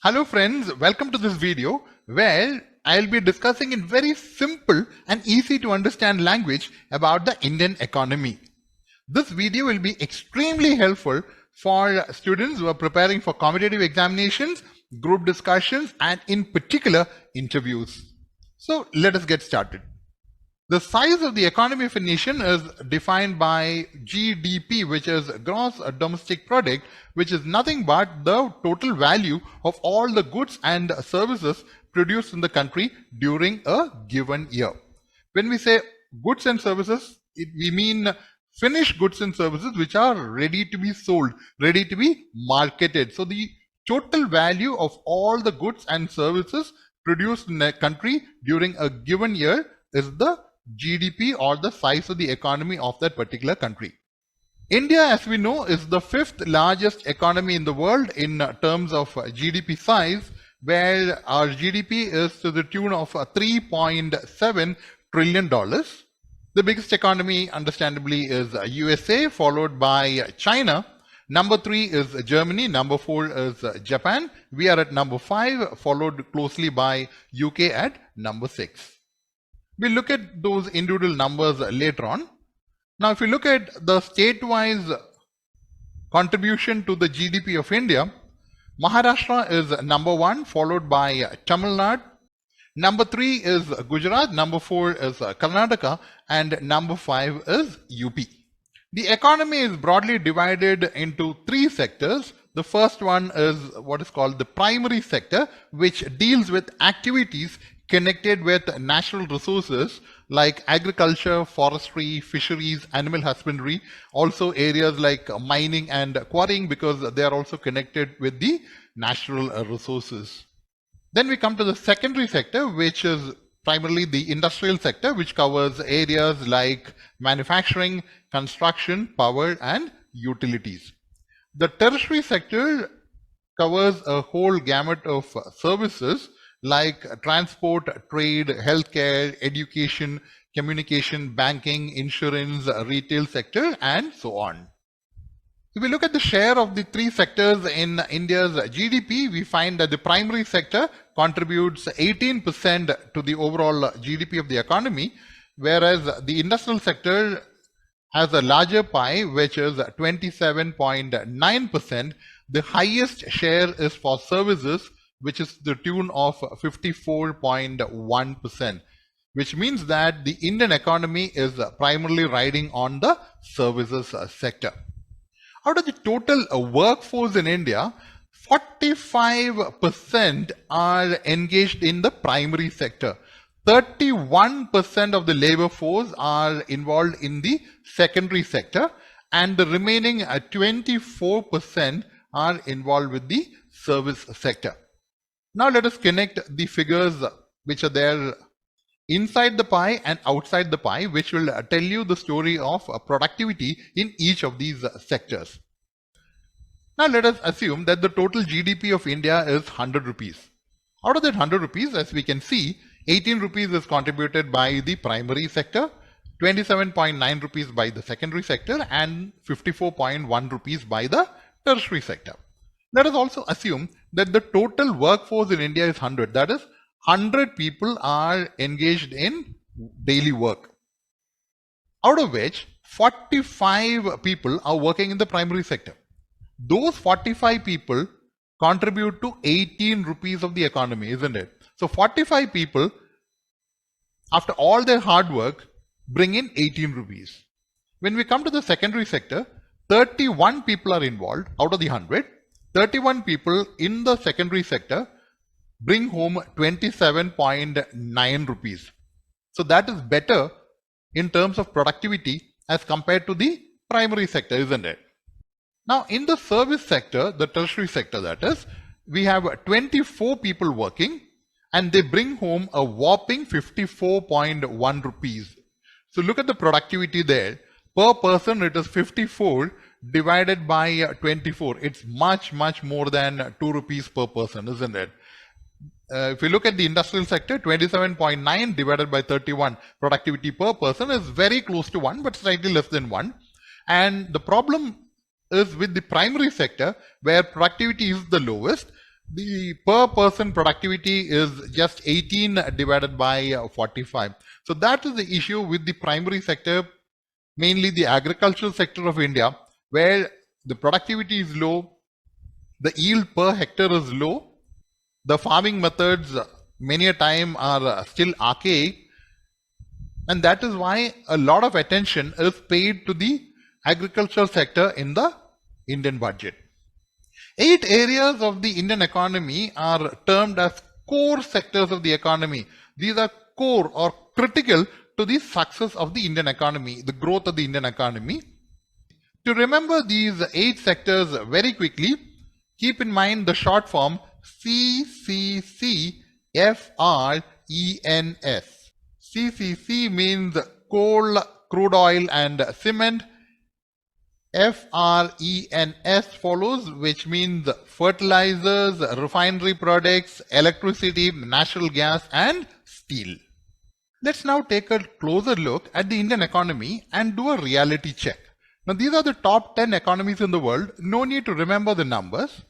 Hello friends, welcome to this video where I'll be discussing in very simple and easy to understand language about the Indian economy. This video will be extremely helpful for students who are preparing for competitive examinations, group discussions, and in particular interviews. So let us get started. The size of the economy of a nation is defined by GDP, which is gross domestic product, which is nothing but the total value of all the goods and services produced in the country during a given year. When we say goods and services, we mean finished goods and services which are ready to be sold, ready to be marketed. So the total value of all the goods and services produced in a country during a given year is the GDP, or the size of the economy of that particular country. India, as we know, is the fifth largest economy in the world in terms of GDP size, where our GDP is to the tune of $3.7 trillion. The biggest economy, understandably, is USA, followed by China. Number 3 is Germany. Number 4 is Japan. We are at number 5, followed closely by UK at number 6. We'll look at those individual numbers later on. Now, if you look at the state-wise contribution to the GDP of India, Maharashtra is number 1, followed by Tamil Nadu. Number 3 is Gujarat, number 4 is Karnataka, and number 5 is UP. The economy is broadly divided into 3 sectors. The first one is what is called the primary sector, which deals with activities connected with natural resources like agriculture, forestry, fisheries, animal husbandry, also areas like mining and quarrying, because they are also connected with the natural resources. Then we come to the secondary sector, which is primarily the industrial sector, which covers areas like manufacturing, construction, power, and utilities. The tertiary sector covers a whole gamut of services like transport, trade, healthcare, education, communication, banking, insurance, retail sector, and so on. If we look at the share of the 3 sectors in India's GDP, we find that the primary sector contributes 18% to the overall GDP of the economy, whereas the industrial sector has a larger pie, which is 27.9%. The highest share is for services, which is the tune of 54.1%, which means that the Indian economy is primarily riding on the services sector. Out of the total workforce in India, 45% are engaged in the primary sector. 31% of the labor force are involved in the secondary sector, and the remaining 24% are involved with the service sector. Now let us connect the figures which are there inside the pie and outside the pie, which will tell you the story of productivity in each of these sectors. Now let us assume that the total GDP of India is 100 rupees. Out of that 100 rupees, as we can see, 18 rupees is contributed by the primary sector, 27.9 rupees by the secondary sector, and 54.1 rupees by the tertiary sector. Let us also assume that the total workforce in India is 100. That is, 100 people are engaged in daily work, out of which 45 people are working in the primary sector. Those 45 people contribute to 18 rupees of the economy, isn't it? So 45 people, after all their hard work, bring in 18 rupees. When we come to the secondary sector, 31 people are involved out of the 100. 31 people in the secondary sector bring home 27.9 rupees. So that is better in terms of productivity as compared to the primary sector, isn't it? Now, in the service sector, the tertiary sector that is, we have 24 people working and they bring home a whopping 54.1 rupees. So look at the productivity there. Per person, it is 54 divided by 24. It's much more than 2 rupees per person, isn't it? If you look at the industrial sector, 27.9 divided by 31 productivity per person is very close to 1, but slightly less than 1. And the problem is with the primary sector, where productivity is the lowest. the per person productivity is just 18 divided by 45. So that is the issue with the primary sector, mainly the agricultural sector of India, where the productivity is low, the yield per hectare is low, the farming methods many a time are still archaic, and that is why a lot of attention is paid to the agricultural sector in the Indian budget. 8 areas of the Indian economy are termed as core sectors of the economy. These are core or critical to the success of the Indian economy, the growth of the Indian economy. To remember these 8 sectors very quickly, keep in mind the short form CCCFRENS. CCC means coal, crude oil and cement. FRENS follows, which means fertilizers, refinery products, electricity, natural gas and steel. Let's now take a closer look at the Indian economy and do a reality check. Now these are the top 10 economies in the world. No need to remember the numbers.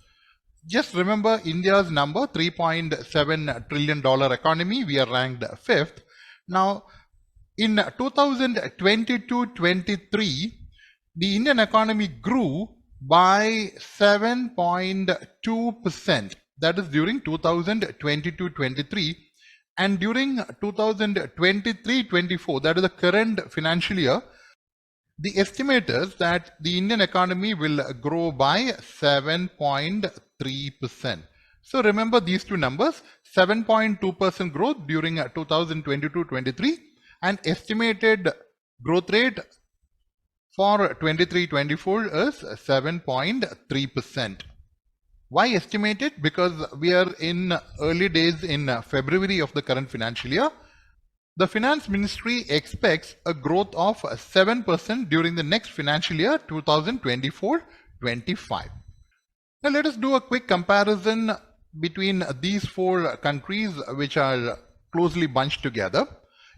Just remember India's number, $3.7 trillion economy. We are ranked 5th. Now in 2022-23, the Indian economy grew by 7.2%. That is during 2022-23. And during 2023-24, that is the current financial year, the estimators that the Indian economy will grow by 7.3%. So remember these two numbers, 7.2% growth during 2022-23 and estimated growth rate for 23-24 is 7.3%. Why estimated? Because we are in early days in February of the current financial year. The Finance Ministry expects a growth of 7% during the next financial year 2024-25. Now let us do a quick comparison between these 4 countries which are closely bunched together.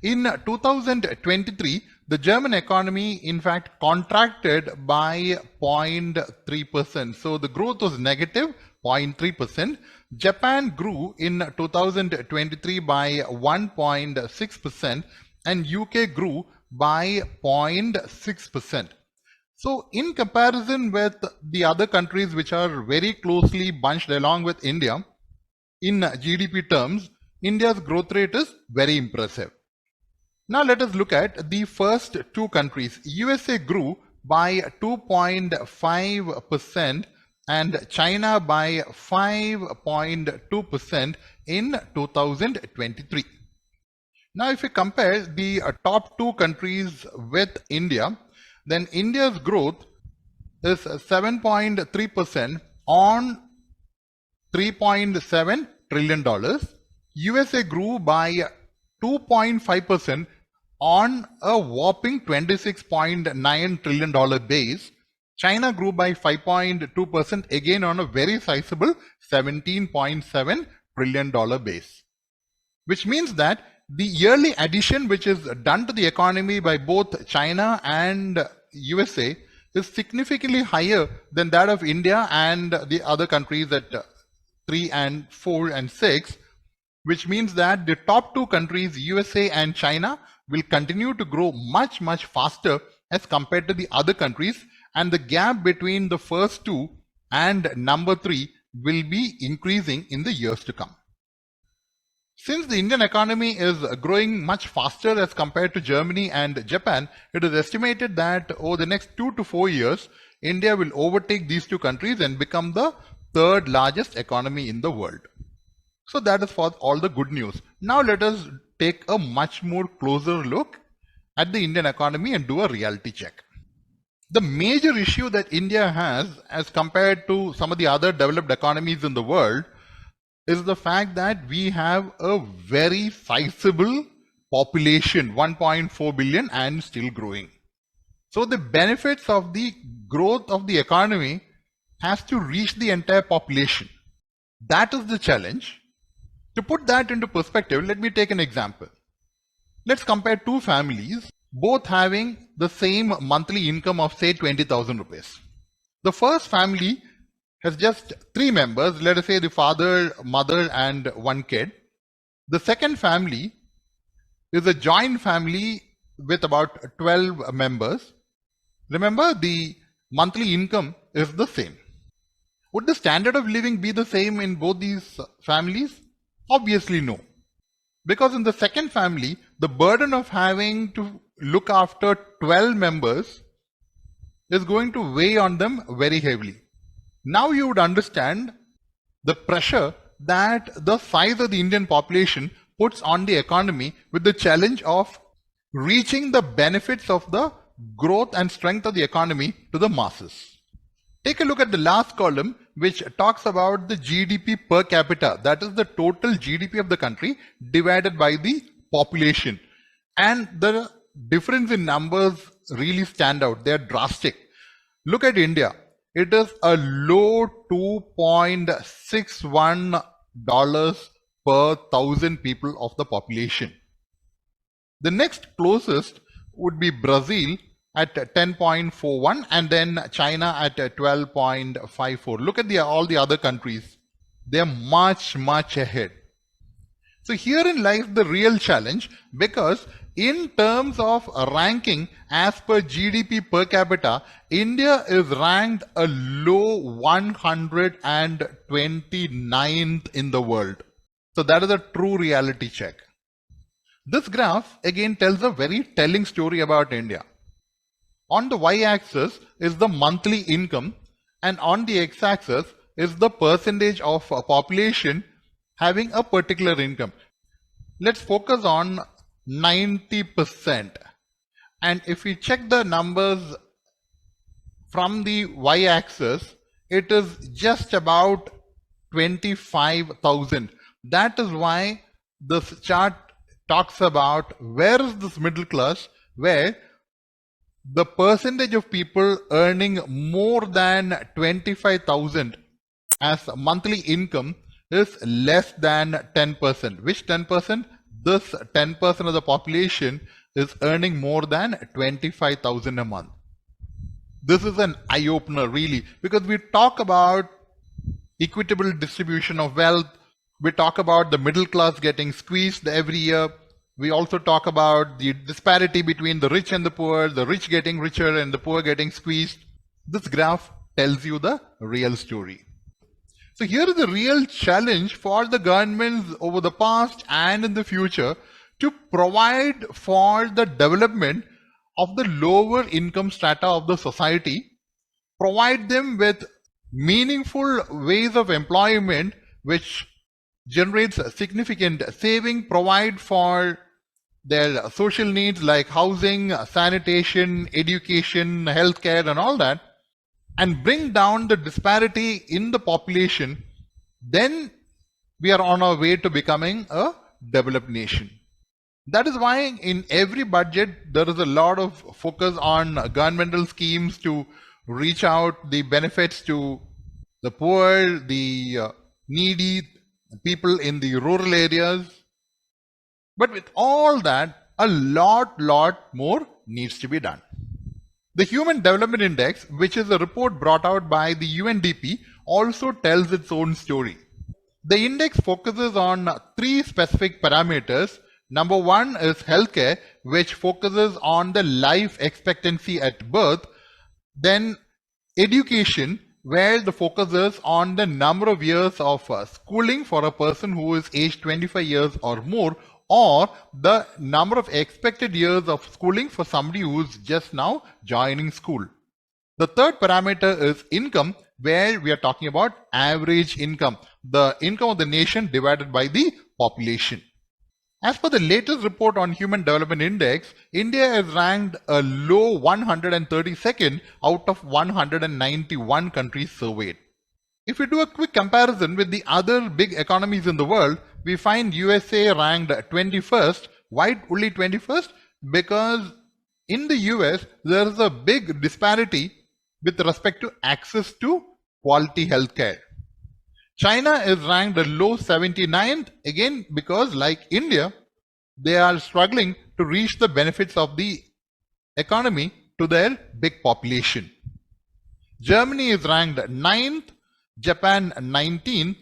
In 2023, the German economy in fact contracted by 0.3%. So the growth was negative 0.3%. Japan grew in 2023 by 1.6% and UK grew by 0.6%. So in comparison with the other countries which are very closely bunched along with India, in GDP terms, India's growth rate is very impressive. Now let us look at the first 2 countries. USA grew by 2.5% and China by 5.2% in 2023. Now if we compare the top 2 countries with India, then India's growth is 7.3% on $3.7 trillion. USA grew by 2.5% on a whopping $26.9 trillion base. China grew by 5.2% again on a very sizable $17.7 trillion base. Which means that the yearly addition which is done to the economy by both China and USA is significantly higher than that of India and the other countries at 3 and 4 and 6, which means that the top 2 countries, USA and China, will continue to grow much faster as compared to the other countries, and the gap between the first 2 and number 3 will be increasing in the years to come. Since the Indian economy is growing much faster as compared to Germany and Japan, it is estimated that over the next 2 to 4 years, India will overtake these 2 countries and become the 3rd largest economy in the world. So that is for all the good news. Now let us take a much more closer look at the Indian economy and do a reality check. The major issue that India has as compared to some of the other developed economies in the world is the fact that we have a very sizable population, 1.4 billion and still growing. So the benefits of the growth of the economy has to reach the entire population. That is the challenge. To put that into perspective, let me take an example. Let's compare 2 families, both having the same monthly income of say 20,000 rupees. The first family has just 3 members, let us say the father, mother, and 1 kid. The second family is a joint family with about 12 members. Remember, the monthly income is the same. Would the standard of living be the same in both these families? Obviously no. Because in the second family, the burden of having to look after 12 members is going to weigh on them very heavily. Now you would understand the pressure that the size of the Indian population puts on the economy with the challenge of reaching the benefits of the growth and strength of the economy to the masses. Take a look at the last column, which talks about the GDP per capita. That is the total GDP of the country divided by the population. And the difference in numbers really stand out. They are drastic. Look at India. It is a low $2.61 per thousand people of the population. The next closest would be Brazil at 10.41 and then China at 12.54. Look at all the other countries. They are much ahead. So herein lies the real challenge, because in terms of ranking as per GDP per capita, India is ranked a low 129th in the world. So that is a true reality check. This graph again tells a very telling story about India. On the y-axis is the monthly income, and on the x-axis is the percentage of population having a particular income. Let's focus on 90%. And if we check the numbers from the y-axis, it is just about 25,000. That is why this chart talks about where is this middle class, where the percentage of people earning more than 25,000 as monthly income is less than 10%. Which 10%? This 10% of the population is earning more than 25,000 a month. This is an eye-opener really, because we talk about equitable distribution of wealth. We talk about the middle class getting squeezed every year. We also talk about the disparity between the rich and the poor, the rich getting richer and the poor getting squeezed. This graph tells you the real story. So here is the real challenge for the governments over the past and in the future to provide for the development of the lower income strata of the society, provide them with meaningful ways of employment which generates significant saving, provide for their social needs like housing, sanitation, education, healthcare and all that, and bring down the disparity in the population, then we are on our way to becoming a developed nation. That is why in every budget there is a lot of focus on governmental schemes to reach out the benefits to the poor, the needy, people in the rural areas. But with all that, a lot more needs to be done. The Human Development Index, which is a report brought out by the UNDP, also tells its own story. The index focuses on 3 specific parameters. Number 1 is healthcare, which focuses on the life expectancy at birth. Then education, where the focus is on the number of years of schooling for a person who is aged 25 years or more, or the number of expected years of schooling for somebody who is just now joining school. The third parameter is income, where we are talking about average income, the income of the nation divided by the population. As per the latest report on Human Development Index, India is ranked a low 132nd out of 191 countries surveyed. If we do a quick comparison with the other big economies in the world, we find USA ranked 21st. Why only 21st? Because in the US, there is a big disparity with respect to access to quality healthcare. China is ranked a low 79th, again because like India, they are struggling to reach the benefits of the economy to their big population. Germany is ranked 9th. Japan 19th,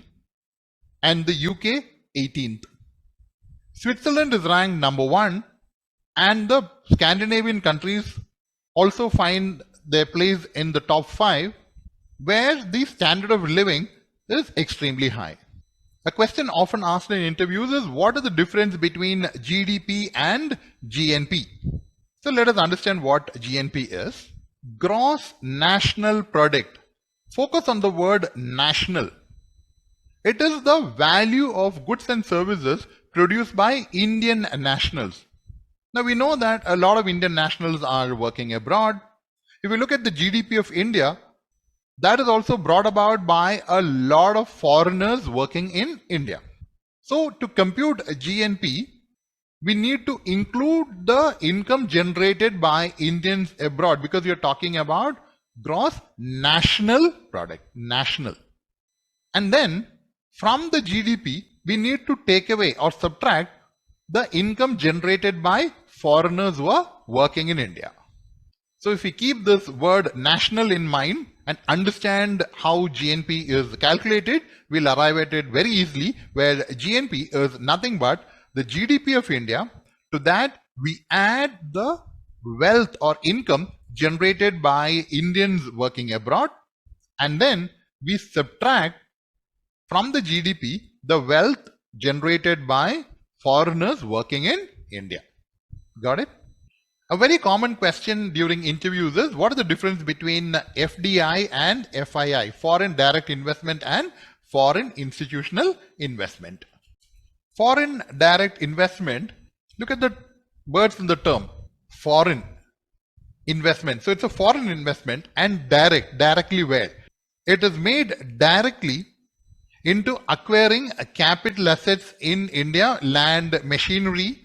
and the UK 18th. Switzerland is ranked number 1, and the Scandinavian countries also find their place in the top 5, where the standard of living is extremely high. A question often asked in interviews is, what is the difference between GDP and GNP? So let us understand what GNP is. Gross National Product. Focus on the word national. It is the value of goods and services produced by Indian nationals. Now we know that a lot of Indian nationals are working abroad. If you look at the GDP of India, that is also brought about by a lot of foreigners working in India. So to compute GNP, we need to include the income generated by Indians abroad, because we are talking about gross national product, national. And then from the GDP, we need to take away or subtract the income generated by foreigners who are working in India. So if we keep this word national in mind and understand how GNP is calculated, we'll arrive at it very easily, where GNP is nothing but the GDP of India. To that, we add the wealth or income generated by Indians working abroad, and then we subtract from the GDP the wealth generated by foreigners working in India. Got it? A very common question during interviews is, what is the difference between FDI and FII, foreign direct investment and foreign institutional investment? Foreign direct investment, look at the words in the term, foreign investment. So it's a foreign investment, and directly where? It is made directly into acquiring capital assets in India, land, machinery,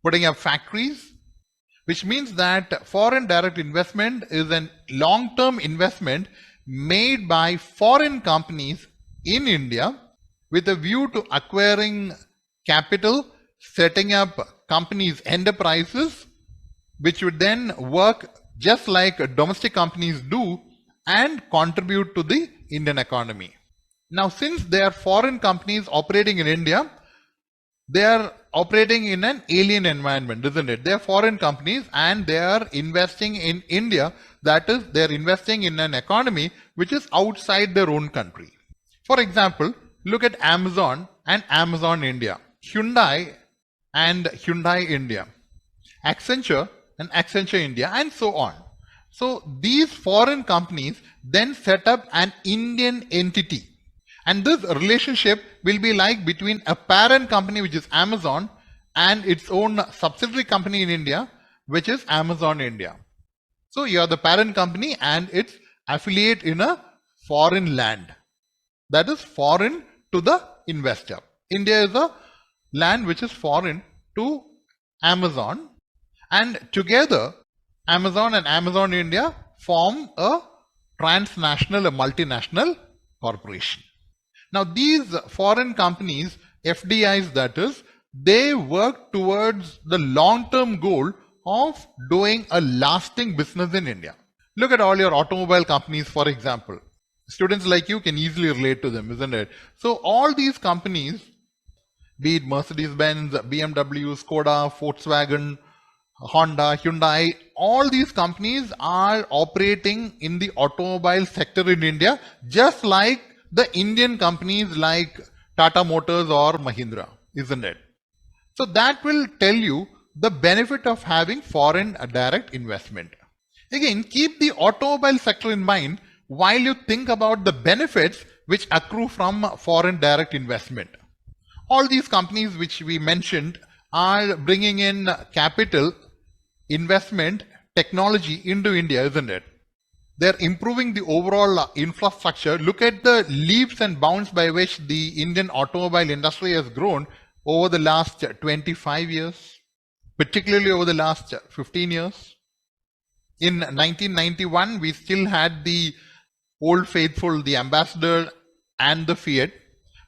putting up factories, which means that foreign direct investment is a long-term investment made by foreign companies in India with a view to acquiring capital, setting up companies, enterprises, which would then work just like domestic companies do and contribute to the Indian economy. Now, since they are foreign companies operating in India, they are operating in an alien environment, isn't it? They are foreign companies and they are investing in India. That is, they are investing in an economy which is outside their own country. For example, look at Amazon and Amazon India, Hyundai and Hyundai India, Accenture and Accenture India, and so on. So these foreign companies then set up an Indian entity. And this relationship will be like between a parent company, which is Amazon, and its own subsidiary company in India, which is Amazon India. So you are the parent company and its affiliate in a foreign land. That is foreign to the investor. India is a land which is foreign to Amazon, and together Amazon and Amazon India form a transnational, a multinational corporation. Now these foreign companies, FDIs that is, they work towards the long-term goal of doing a lasting business in India. Look at all your automobile companies, for example. Students like you can easily relate to them, isn't it? So all these companies, be it Mercedes-Benz, BMW, Skoda, Volkswagen, Honda, Hyundai, all these companies are operating in the automobile sector in India, just like the Indian companies like Tata Motors or Mahindra, isn't it? So that will tell you the benefit of having foreign direct investment. Again, keep the automobile sector in mind while you think about the benefits which accrue from foreign direct investment. All these companies which we mentioned are bringing in capital, investment, technology into India, isn't it? They're improving the overall infrastructure. Look at the leaps and bounds by which the Indian automobile industry has grown over the last 25 years, particularly over the last 15 years. In 1991, we still had the old faithful, the Ambassador and the Fiat,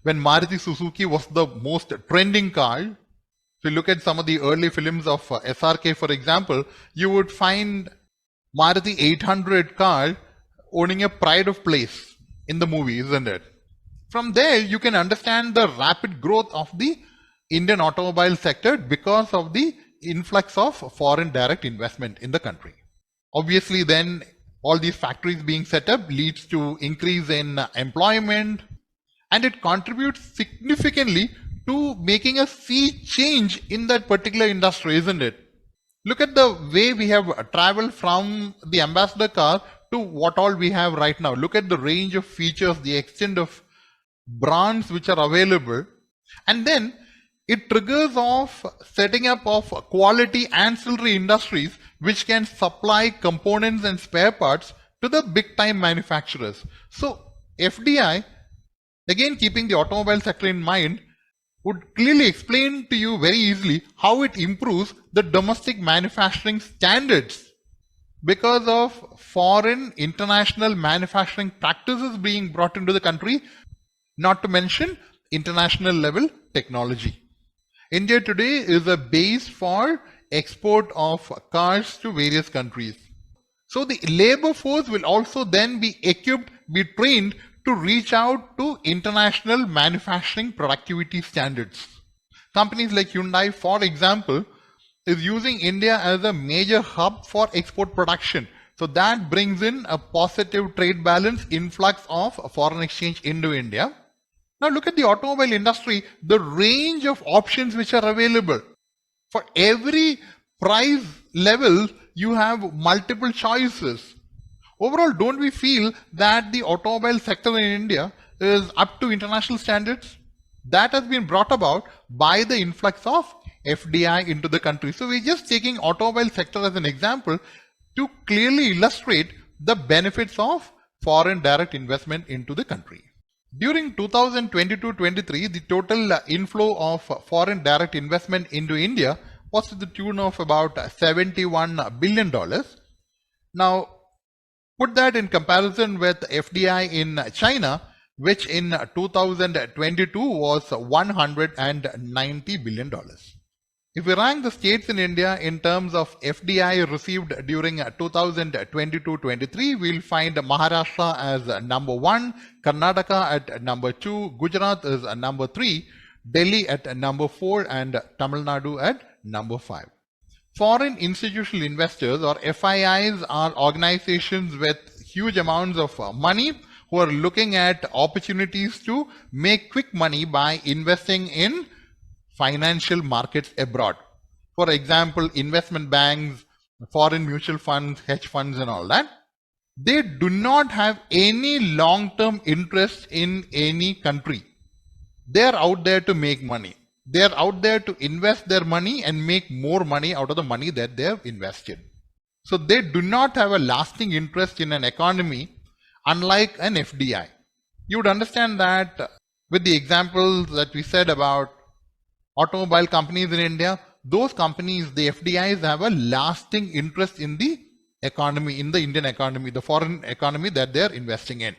when Maruti Suzuki was the most trending car. If you look at some of the early films of SRK, for example, you would find Maruti 800 car owning a pride of place in the movie, isn't it? From there, you can understand the rapid growth of the Indian automobile sector because of the influx of foreign direct investment in the country. Obviously, then all these factories being set up leads to increase in employment, and it contributes significantly to making a sea change in that particular industry, isn't it? Look at the way we have traveled from the ambassador car to what all we have right now. Look at the range of features, the extent of brands which are available, and then it triggers off setting up of quality ancillary industries which can supply components and spare parts to the big time manufacturers. So FDI, again keeping the automobile sector in mind, would clearly explain to you very easily how it improves the domestic manufacturing standards because of foreign international manufacturing practices being brought into the country, not to mention international level technology. India today is a base for export of cars to various countries. So the labor force will also then be equipped, be trained to reach out to international manufacturing productivity standards. Companies like Hyundai, for example, is using India as a major hub for export production. So that brings in a positive trade balance influx of foreign exchange into India. Now look at the automobile industry, the range of options which are available. For every price level, you have multiple choices. Overall, don't we feel that the automobile sector in India is up to international standards? That has been brought about by the influx of FDI into the country. So we're just taking automobile sector as an example to clearly illustrate the benefits of foreign direct investment into the country. During 2022-23, the total inflow of foreign direct investment into India was to the tune of about $71 billion. Now, put that in comparison with FDI in China, which in 2022 was $190 billion. If we rank the states in India in terms of FDI received during 2022-23, we'll find Maharashtra as number 1, Karnataka at number 2, Gujarat is number 3, Delhi at number 4, and Tamil Nadu at number 5. Foreign institutional investors or FIIs are organizations with huge amounts of money who are looking at opportunities to make quick money by investing in financial markets abroad. For example, investment banks, foreign mutual funds, hedge funds and all that. They do not have any long-term interest in any country. They are out there to make money. They are out there to invest their money and make more money out of the money that they have invested. So they do not have a lasting interest in an economy unlike an FDI. You would understand that with the examples that we said about automobile companies in India, those companies, the FDIs, have a lasting interest in the economy, in the Indian economy, the foreign economy that they are investing in.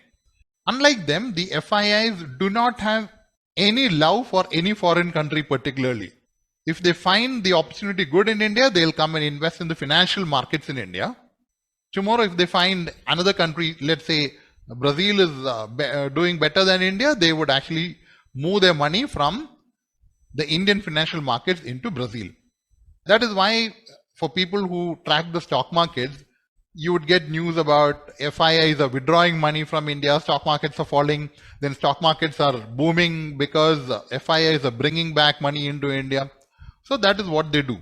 Unlike them, the FIIs do not have any love for any foreign country particularly. If they find the opportunity good in India, they'll come and invest in the financial markets in India. Tomorrow, if they find another country, let's say Brazil is doing better than India, they would actually move their money from the Indian financial markets into Brazil. That is why for people who track the stock markets, you would get news about FIIs are withdrawing money from India, stock markets are falling, then stock markets are booming because FIIs are bringing back money into India. So that is what they do.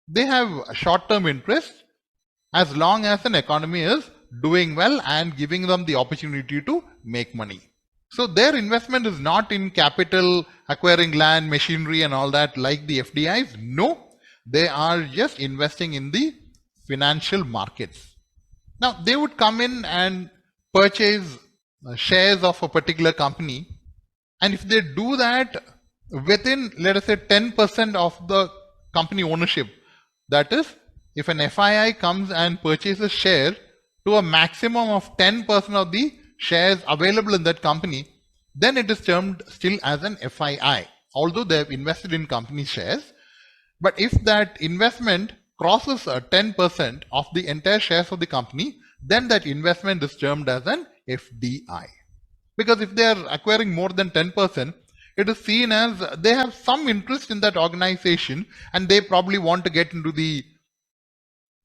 They have short-term interest as long as an economy is doing well and giving them the opportunity to make money. So their investment is not in capital, acquiring land, machinery and all that like the FDIs. No, they are just investing in the financial markets. Now they would come in and purchase shares of a particular company, and if they do that within, let us say, 10% of the company ownership, that is, if an FII comes and purchases share to a maximum of 10% of the shares available in that company, then it is termed still as an FII, although they have invested in company shares. But if that investment crosses 10% of the entire shares of the company, then that investment is termed as an FDI. Because if they are acquiring more than 10%, it is seen as they have some interest in that organization and they probably want to get into the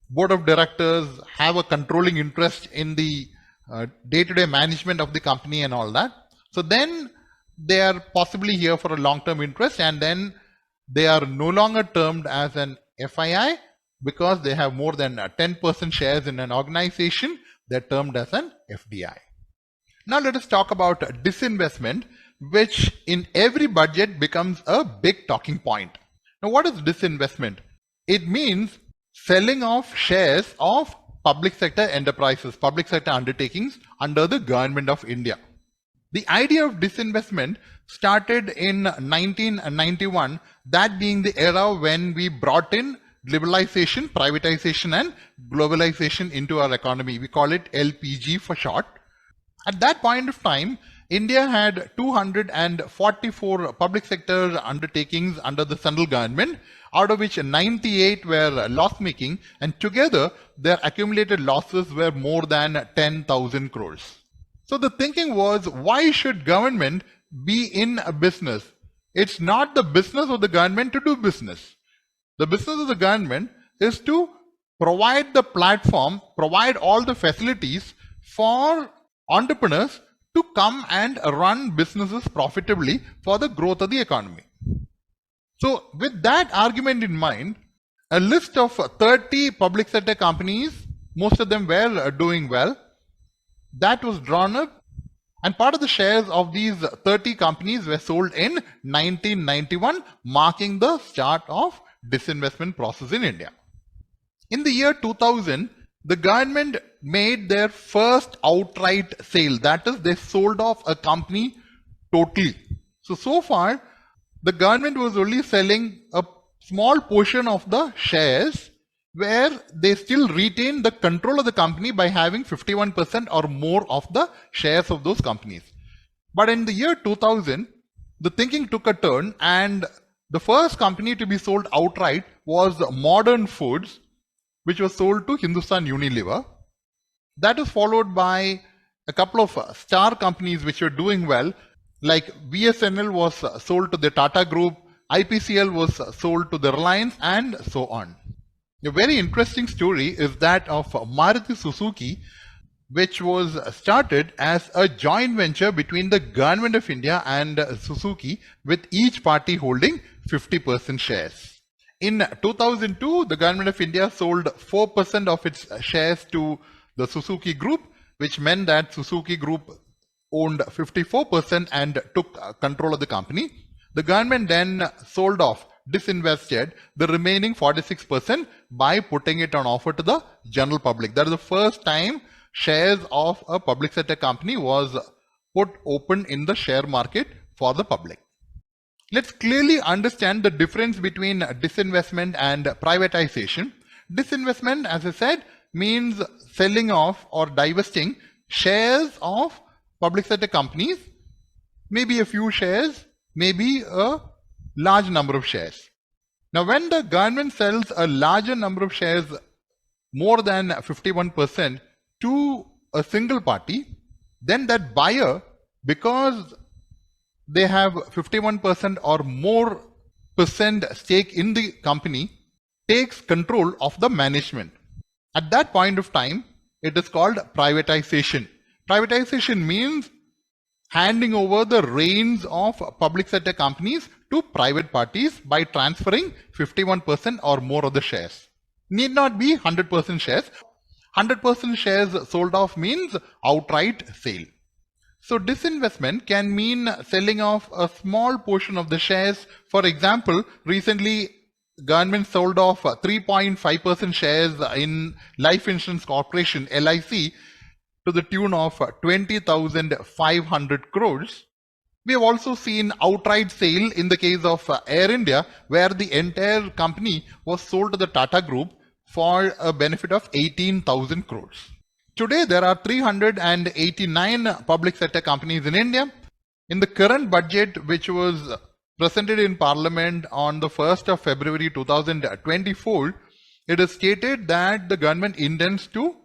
board of directors, have a controlling interest in the day-to-day management of the company and all that. So then they are possibly here for a long-term interest, and then they are no longer termed as an FII because they have more than 10% shares in an organization. They're termed as an FDI. Now let us talk about disinvestment, which in every budget becomes a big talking point. Now what is disinvestment? It means selling off shares of public sector enterprises, public sector undertakings under the government of India. The idea of disinvestment started in 1991, that being the era when we brought in liberalization, privatization and globalization into our economy. We call it LPG for short. At that point of time, India had 244 public sector undertakings under the central government, out of which 98 were loss-making, and together their accumulated losses were more than 10,000 crores. So the thinking was, why should government be in a business? It's not the business of the government to do business. The business of the government is to provide the platform, provide all the facilities for entrepreneurs to come and run businesses profitably for the growth of the economy. So with that argument in mind, a list of 30 public sector companies, most of them were doing well, that was drawn up, and part of the shares of these 30 companies were sold in 1991, marking the start of disinvestment process in India. In the year 2000, the government made their first outright sale, that is, they sold off a company totally. So far, the government was only selling a small portion of the shares where they still retain the control of the company by having 51% or more of the shares of those companies. But in the year 2000, the thinking took a turn, and the first company to be sold outright was Modern Foods, which was sold to Hindustan Unilever. That was followed by a couple of star companies which were doing well, like BSNL was sold to the Tata Group, IPCL was sold to the Reliance, and so on. A very interesting story is that of Maruti Suzuki, which was started as a joint venture between the government of India and Suzuki, with each party holding 50% shares. In 2002, the government of India sold 4% of its shares to the Suzuki Group, which meant that Suzuki Group owned 54% and took control of the company. The government then sold off, disinvested the remaining 46% by putting it on offer to the general public. That is the first time shares of a public sector company was put open in the share market for the public. Let's clearly understand the difference between disinvestment and privatization. Disinvestment, as I said, means selling off or divesting shares of public sector companies, maybe a few shares, maybe a large number of shares. Now, when the government sells a larger number of shares, more than 51%, to a single party, then that buyer, because they have 51% or more percent stake in the company, takes control of the management. At that point of time, it is called privatization. Privatization means handing over the reins of public sector companies to private parties by transferring 51% or more of the shares. Need not be 100% shares. 100% shares sold off means outright sale. So disinvestment can mean selling off a small portion of the shares. For example, recently government sold off 3.5% shares in Life Insurance Corporation, LIC, to the tune of 20,500 crores. We have also seen outright sale in the case of Air India, where the entire company was sold to the Tata Group for a benefit of 18,000 crores. Today, there are 389 public sector companies in India. In the current budget, which was presented in Parliament on the 1st of February 2024, it is stated that the government intends to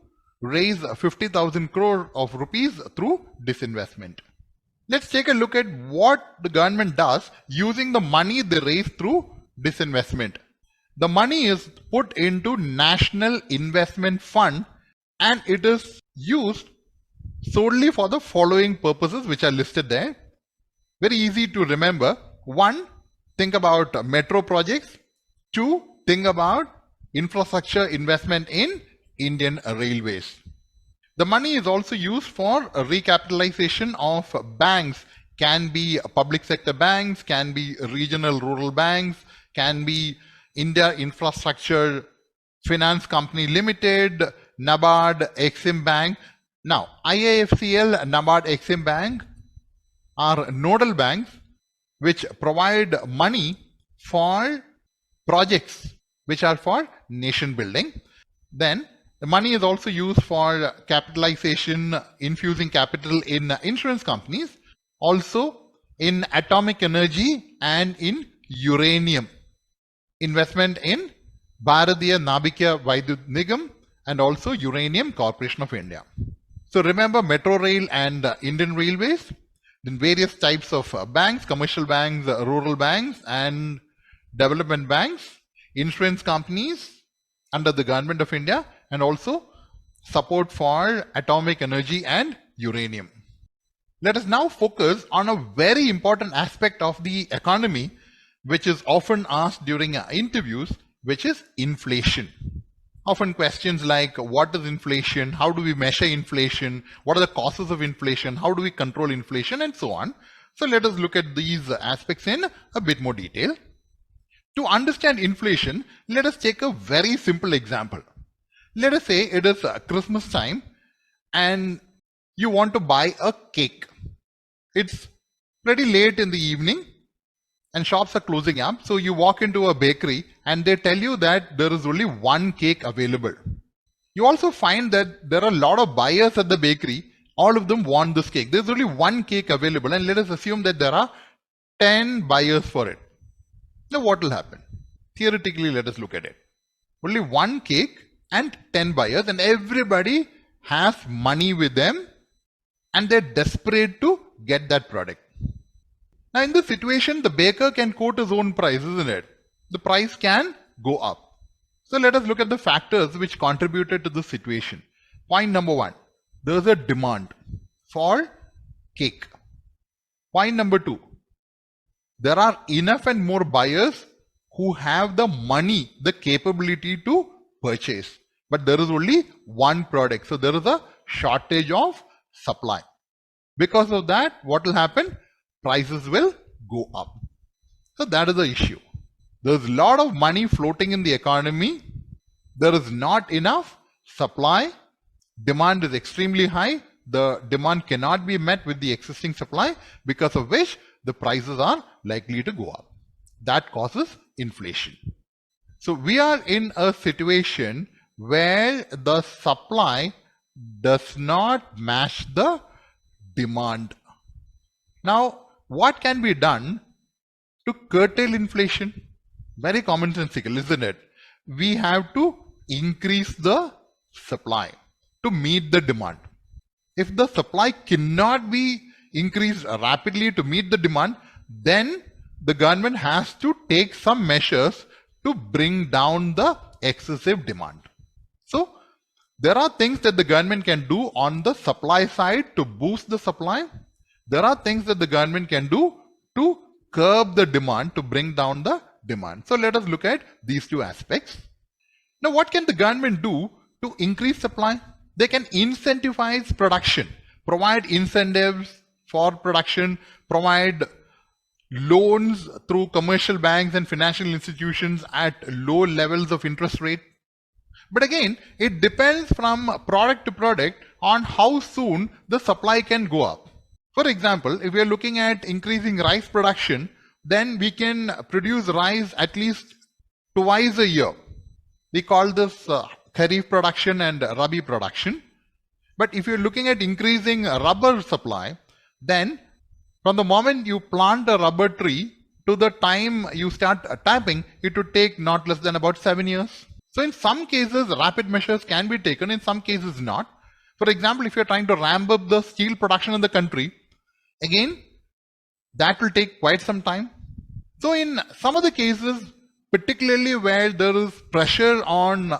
raise 50,000 crore of rupees through disinvestment. Let's take a look at what the government does using the money they raise through disinvestment. The money is put into National Investment Fund and it is used solely for the following purposes which are listed there. Very easy to remember. 1. Think about metro projects. 2. Think about infrastructure investment in Indian railways. The money is also used for a recapitalization of banks. Can be public sector banks, can be regional rural banks, can be India Infrastructure Finance Company Limited, NABARD, Exim Bank. Now, IIFCL, NABARD, Exim Bank are nodal banks which provide money for projects which are for nation building. Then the money is also used for capitalization, infusing capital in insurance companies, also in atomic energy and in uranium. Investment in Bharatiya Nabikya Vidyut Nigam and also Uranium Corporation of India. So remember Metro Rail and Indian Railways, then various types of banks, commercial banks, rural banks and development banks, insurance companies under the government of India, and also support for atomic energy and uranium. Let us now focus on a very important aspect of the economy which is often asked during interviews, which is inflation. Often questions like what is inflation, how do we measure inflation, what are the causes of inflation, how do we control inflation, and so on. So let us look at these aspects in a bit more detail. To understand inflation, let us take a very simple example. Let us say it is Christmas time and you want to buy a cake. It's pretty late in the evening and shops are closing up. So you walk into a bakery and they tell you that there is only one cake available. You also find that there are a lot of buyers at the bakery. All of them want this cake. There's only one cake available, and let us assume that there are 10 buyers for it. Now what will happen? Theoretically, let us look at it. Only one cake and 10 buyers, and everybody has money with them and they're desperate to get that product. Now in this situation, the baker can quote his own price, isn't it? The price can go up. So let us look at the factors which contributed to this situation. Point number 1, there is a demand for cake. Point number 2, there are enough and more buyers who have the money, the capability to purchase. But there is only one product. So there is a shortage of supply. Because of that, what will happen? Prices will go up. So that is the issue. There is a lot of money floating in the economy. There is not enough supply. Demand is extremely high. The demand cannot be met with the existing supply, because of which the prices are likely to go up. That causes inflation. So we are in a situation where the supply does not match the demand. Now, what can be done to curtail inflation? Very commonsensical, isn't it? We have to increase the supply to meet the demand. If the supply cannot be increased rapidly to meet the demand, then the government has to take some measures to bring down the excessive demand. So, there are things that the government can do on the supply side to boost the supply. There are things that the government can do to curb the demand, to bring down the demand. So let us look at these two aspects. Now what can the government do to increase supply? They can incentivize production, provide incentives for production, provide loans through commercial banks and financial institutions at low levels of interest rate. But again, it depends from product to product on how soon the supply can go up. For example, if we are looking at increasing rice production, then we can produce rice at least twice a year. We call this Kharif production and Rabi production. But if you're looking at increasing rubber supply, then from the moment you plant a rubber tree to the time you start tapping, it would take not less than about 7 years. So in some cases, rapid measures can be taken, in some cases not. For example, if you're trying to ramp up the steel production in the country, Again, that will take quite some time. So in some of the cases, particularly where there is pressure on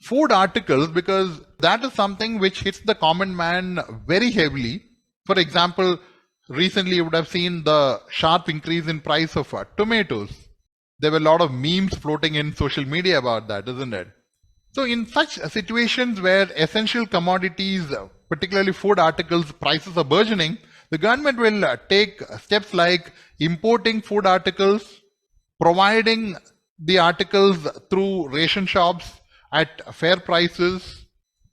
food articles, because that is something which hits the common man very heavily. For example, recently you would have seen the sharp increase in price of tomatoes. There were a lot of memes floating in social media about that, isn't it? So in such situations where essential commodities, particularly food articles, prices are burgeoning, the government will take steps like importing food articles, providing the articles through ration shops at fair prices,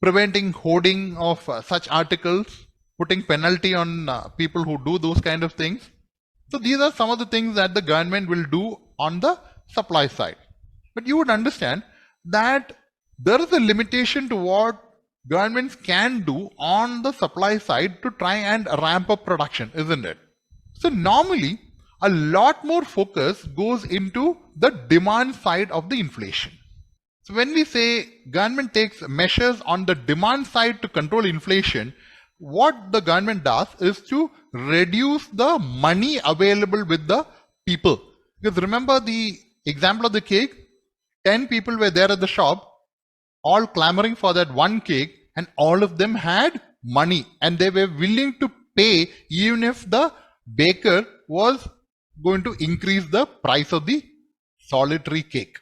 preventing hoarding of such articles, putting penalty on people who do those kind of things. So these are some of the things that the government will do on the supply side. But you would understand that there is a limitation to what governments can do on the supply side to try and ramp up production, isn't it? So normally, a lot more focus goes into the demand side of the inflation. So when we say government takes measures on the demand side to control inflation, what the government does is to reduce the money available with the people. Because remember the example of the cake, 10 people were there at the shop, all clamoring for that one cake, and all of them had money and they were willing to pay even if the baker was going to increase the price of the solitary cake.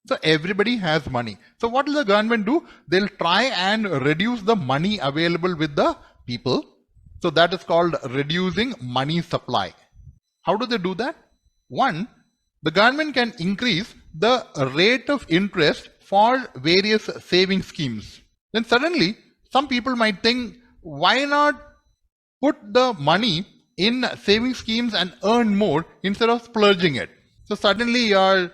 So everybody has money. So what will the government do? They'll try and reduce the money available with the people. So that is called reducing money supply. How do they do that? One, the government can increase the rate of interest for various saving schemes. Then suddenly some people might think, why not put the money in saving schemes and earn more instead of splurging it? So suddenly your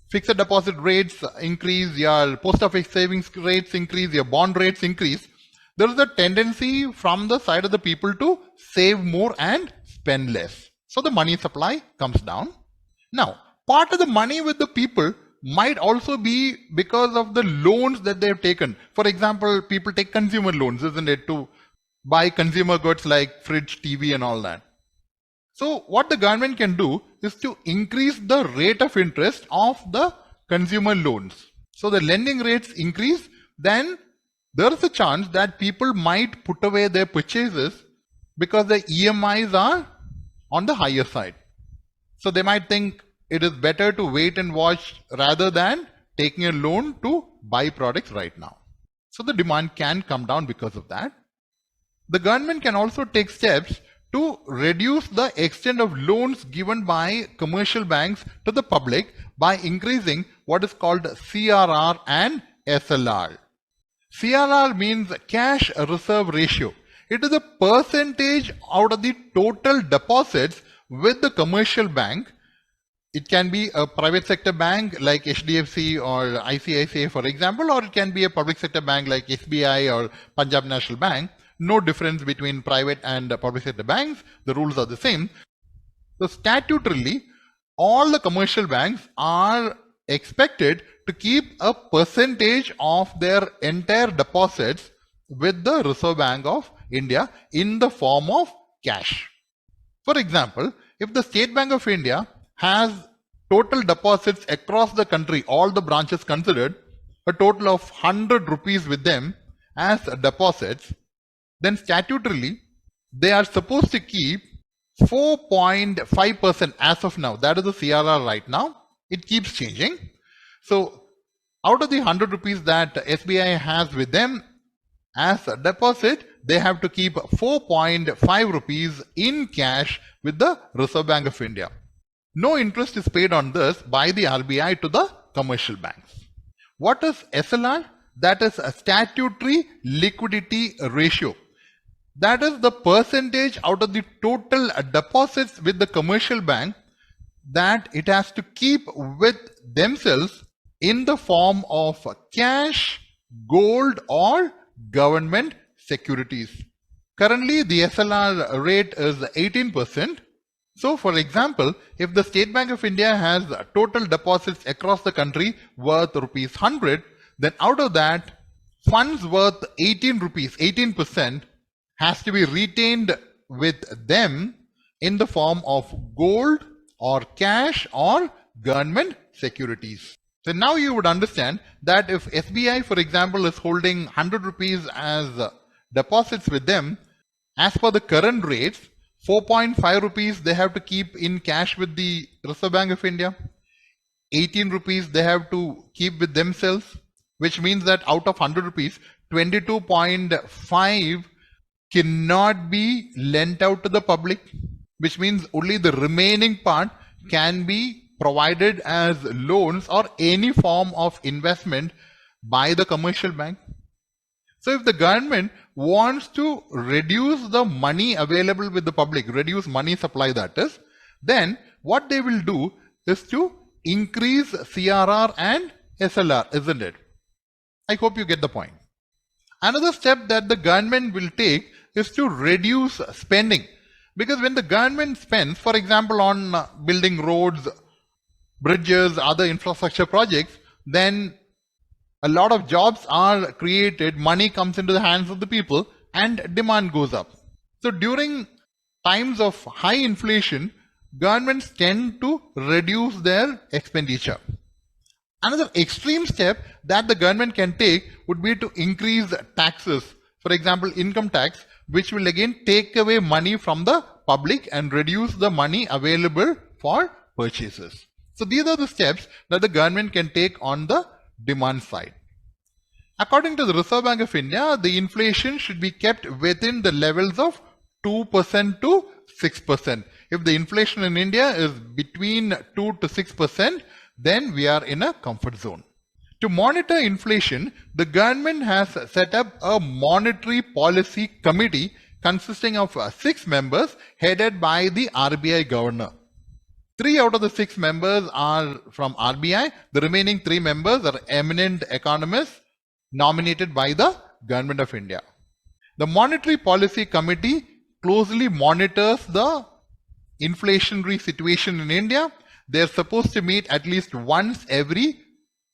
fixed deposit rates increase, your post office savings rates increase, your bond rates increase. There is a tendency from the side of the people to save more and spend less. So the money supply comes down. Now, part of the money with the people might also be because of the loans that they have taken. For example, people take consumer loans, isn't it, to buy consumer goods like fridge, TV and all that. So what the government can do is to increase the rate of interest of the consumer loans. So the lending rates increase, then there is a chance that people might put away their purchases because the EMIs are on the higher side. So they might think it is better to wait and watch rather than taking a loan to buy products right now. So the demand can come down because of that. The government can also take steps to reduce the extent of loans given by commercial banks to the public by increasing what is called CRR and SLR. CRR means cash reserve ratio. It is a percentage out of the total deposits with the commercial bank. It can be a private sector bank like HDFC or ICICI, for example, or it can be a public sector bank like SBI or Punjab National Bank. No difference between private and public sector banks. The rules are the same. So statutorily, all the commercial banks are expected to keep a percentage of their entire deposits with the Reserve Bank of India in the form of cash. For example, if the State Bank of India has total deposits across the country, all the branches considered, a total of 100 rupees with them as deposits, then statutorily they are supposed to keep 4.5% as of now. That is the CRR right now. It keeps changing. So out of the 100 rupees that SBI has with them as a deposit, they have to keep 4.5 rupees in cash with the Reserve Bank of India. No interest is paid on this by the RBI to the commercial banks. What is SLR? That is a statutory liquidity ratio. That is the percentage out of the total deposits with the commercial bank that it has to keep with themselves in the form of cash, gold or government securities. Currently the SLR rate is 18%. So for example, if the State Bank of India has total deposits across the country worth rupees 100, then out of that, funds worth 18 rupees, 18% has to be retained with them in the form of gold or cash or government securities. So now you would understand that if SBI, for example, is holding 100 rupees as deposits with them, as per the current rates, 4.5 rupees they have to keep in cash with the Reserve Bank of India. 18 rupees they have to keep with themselves, which means that out of 100 rupees, 22.5 cannot be lent out to the public, which means only the remaining part can be provided as loans or any form of investment by the commercial bank. So if the government wants to reduce the money available with the public, reduce money supply that is, then what they will do is to increase CRR and SLR, isn't it? I hope you get the point. Another step that the government will take is to reduce spending. Because when the government spends, for example, on building roads, bridges, other infrastructure projects, then a lot of jobs are created, money comes into the hands of the people, and demand goes up. So during times of high inflation, governments tend to reduce their expenditure. Another extreme step that the government can take would be to increase taxes. For example, income tax, which will again take away money from the public and reduce the money available for purchases. So these are the steps that the government can take on the demand side. According to the Reserve Bank of India, the inflation should be kept within the levels of 2% to 6%. If the inflation in India is between 2 to 6%, then we are in a comfort zone. To monitor inflation, the government has set up a monetary policy committee consisting of 6 members headed by the RBI governor. 3 out of the 6 members are from RBI. The remaining 3 members are eminent economists nominated by the Government of India. The Monetary Policy Committee closely monitors the inflationary situation in India. They are supposed to meet at least once every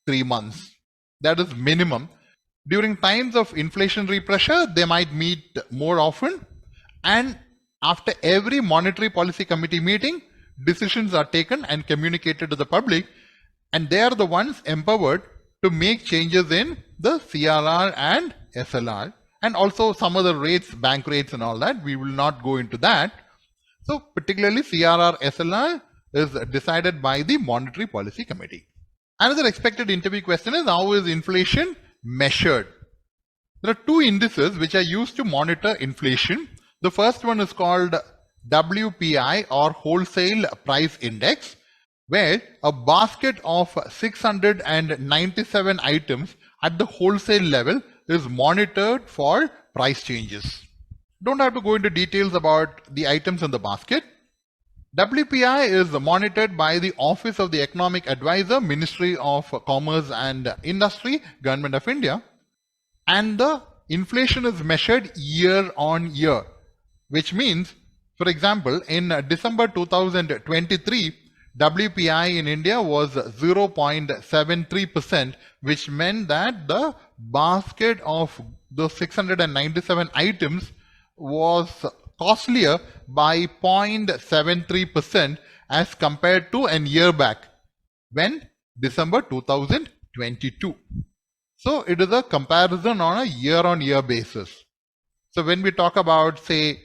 3 months. That is minimum. During times of inflationary pressure, they might meet more often. And after every Monetary Policy Committee meeting, decisions are taken and communicated to the public, and they are the ones empowered to make changes in the CRR and SLR, and also some other rates, bank rates and all that. We will not go into that. So particularly CRR, SLR is decided by the Monetary Policy Committee. Another expected interview question is, how is inflation measured? There are 2 indices which are used to monitor inflation. The first one is called WPI or Wholesale Price Index, where a basket of 697 items at the wholesale level is monitored for price changes. Don't have to go into details about the items in the basket. WPI is monitored by the Office of the Economic Advisor, Ministry of Commerce and Industry, Government of India, and the inflation is measured year on year, which means, for example, in December 2023, WPI in India was 0.73%, which meant that the basket of those 697 items was costlier by 0.73% as compared to an year back, when December 2022. So it is a comparison on a year-on-year basis. So when we talk about, say,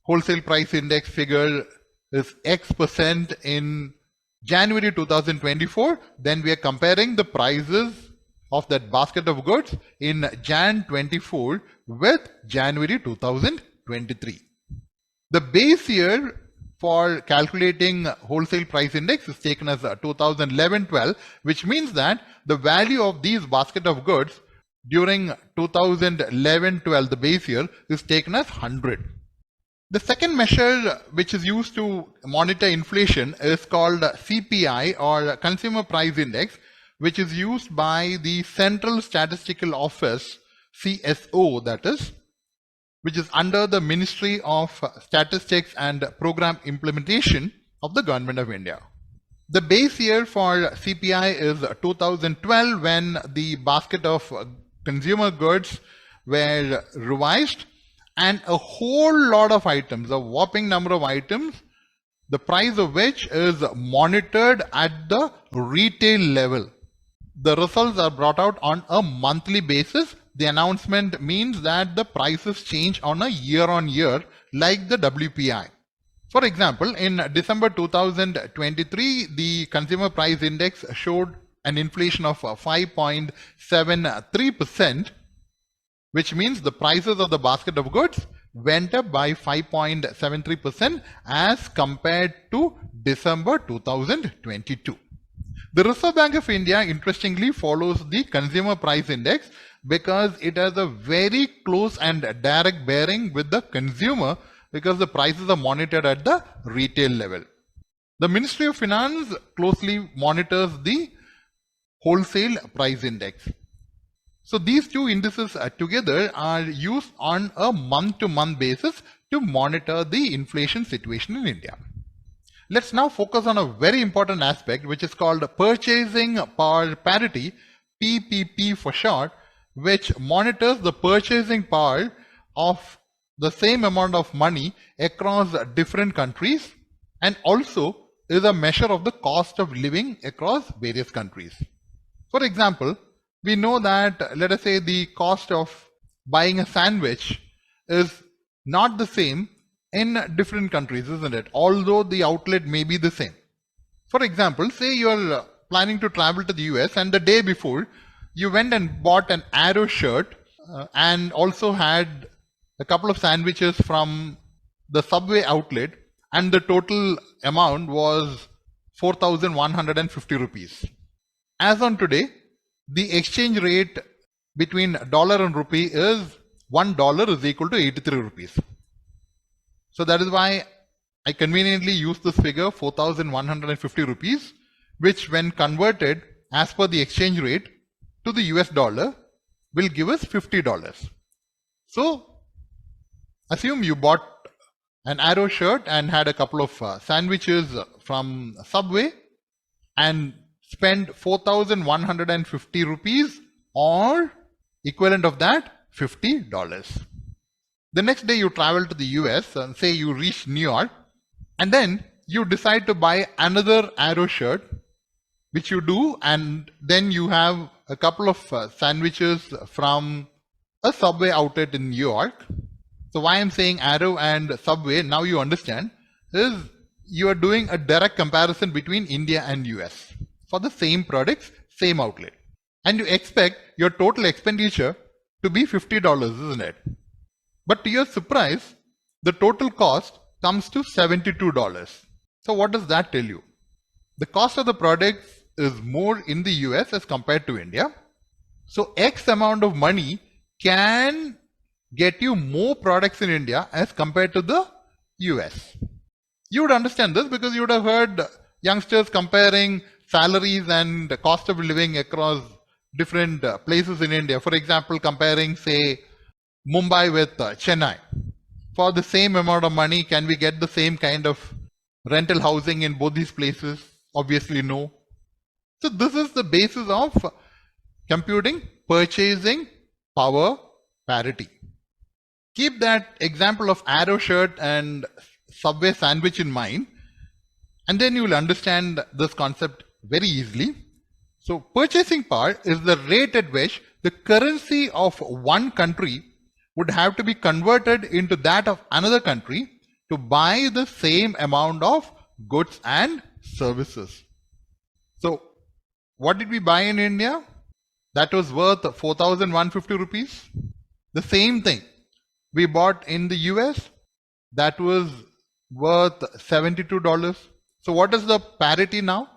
wholesale price index figure is X% in January 2024, then we are comparing the prices of that basket of goods in Jan 24 with January 2023. The base year for calculating wholesale price index is taken as 2011-12, which means that the value of these basket of goods during 2011-12, the base year, is taken as 100. The second measure which is used to monitor inflation is called CPI or Consumer Price Index, which is used by the Central Statistical Office, CSO that is, which is under the Ministry of Statistics and Program Implementation of the Government of India. The base year for CPI is 2012, when the basket of consumer goods were revised, and a whole lot of items, a whopping number of items, the price of which is monitored at the retail level. The results are brought out on a monthly basis. The announcement means that the prices change on a year-on-year, like the WPI. For example, in December 2023, the consumer price index showed an inflation of 5.73%, which means the prices of the basket of goods went up by 5.73% as compared to December 2022. The Reserve Bank of India, interestingly, follows the consumer price index because it has a very close and direct bearing with the consumer, because the prices are monitored at the retail level. The Ministry of Finance closely monitors the wholesale price index. So these two indices together are used on a month-to-month basis to monitor the inflation situation in India. Let's now focus on a very important aspect, which is called Purchasing Power Parity, PPP for short, which monitors the purchasing power of the same amount of money across different countries, and also is a measure of the cost of living across various countries. For example, we know that, let us say, the cost of buying a sandwich is not the same in different countries, isn't it? Although the outlet may be the same. For example, say you are planning to travel to the US and the day before you went and bought an Arrow shirt and also had a couple of sandwiches from the Subway outlet, and the total amount was 4,150 rupees. As on today, the exchange rate between dollar and rupee is $1 is equal to 83 rupees. So that is why I conveniently use this figure 4,150 rupees, which when converted as per the exchange rate to the US dollar will give us $50. So assume you bought an Arrow shirt and had a couple of sandwiches from Subway and spend 4,150 rupees, or equivalent of that $50. The next day you travel to the US and say you reach New York, and then you decide to buy another Arrow shirt, which you do, and then you have a couple of sandwiches from a Subway outlet in New York. So why I'm saying Arrow and Subway, now you understand, is you are doing a direct comparison between India and US for the same products, same outlet. And you expect your total expenditure to be $50, isn't it? But to your surprise, the total cost comes to $72. So what does that tell you? The cost of the products is more in the US as compared to India. So X amount of money can get you more products in India as compared to the US. You would understand this because you would have heard youngsters comparing salaries and the cost of living across different places in India. For example, comparing, say, Mumbai with Chennai. For the same amount of money, can we get the same kind of rental housing in both these places? Obviously no. So this is the basis of computing purchasing power parity. Keep that example of Arrow shirt and Subway sandwich in mind, and then you will understand this concept very easily. So purchasing power is the rate at which the currency of one country would have to be converted into that of another country to buy the same amount of goods and services. So what did we buy in India? That was worth 4,150 rupees. The same thing we bought in the US, that was worth $72. So what is the parity now?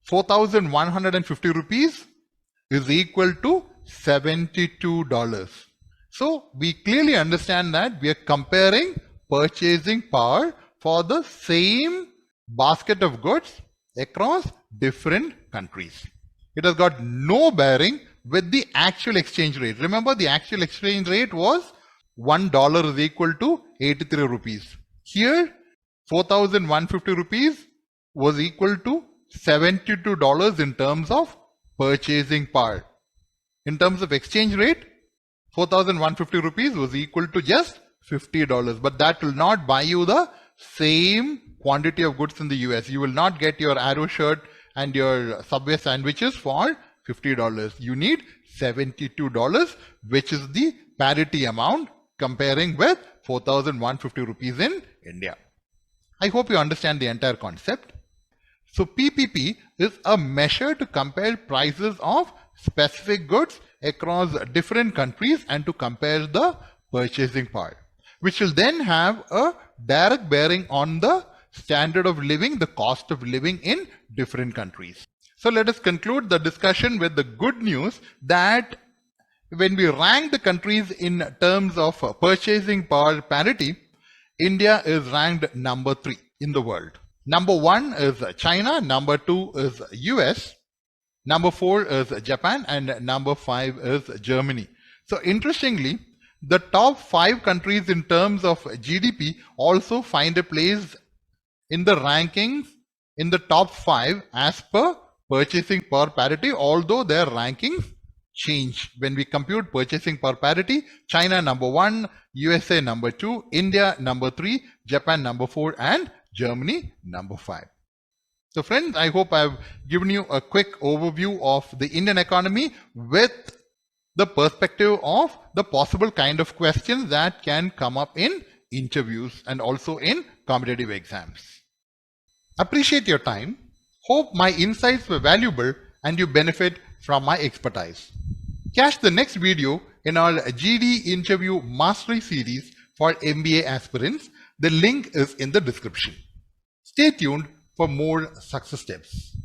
4,150 rupees is equal to $72. So we clearly understand that we are comparing purchasing power for the same basket of goods across different countries. It has got no bearing with the actual exchange rate. Remember, the actual exchange rate was $1 is equal to 83 rupees. Here, 4,150 rupees was equal to $72 in terms of purchasing power. In terms of exchange rate, 4,150 rupees was equal to just $50, but that will not buy you the same quantity of goods in the US. You will not get your Arrow shirt and your Subway sandwiches for $50. You need $72, which is the parity amount comparing with 4,150 rupees in India. I hope you understand the entire concept. So PPP is a measure to compare prices of specific goods across different countries and to compare the purchasing power, which will then have a direct bearing on the standard of living, the cost of living in different countries. So let us conclude the discussion with the good news that when we rank the countries in terms of purchasing power parity, India is ranked number 3 in the world. Number 1 is China, number 2 is US, number 4 is Japan, and number 5 is Germany. So interestingly, the top 5 countries in terms of GDP also find a place in the rankings in the top 5 as per purchasing power parity, although their rankings change. When we compute purchasing power parity, China number 1, USA number 2, India number 3, Japan number 4, and Germany number 5. So friends, I hope I have given you a quick overview of the Indian economy with the perspective of the possible kind of questions that can come up in interviews and also in competitive exams. Appreciate your time. Hope my insights were valuable and you benefit from my expertise. Catch the next video in our GD interview mastery series for MBA aspirants. The link is in the description. Stay tuned for more success tips.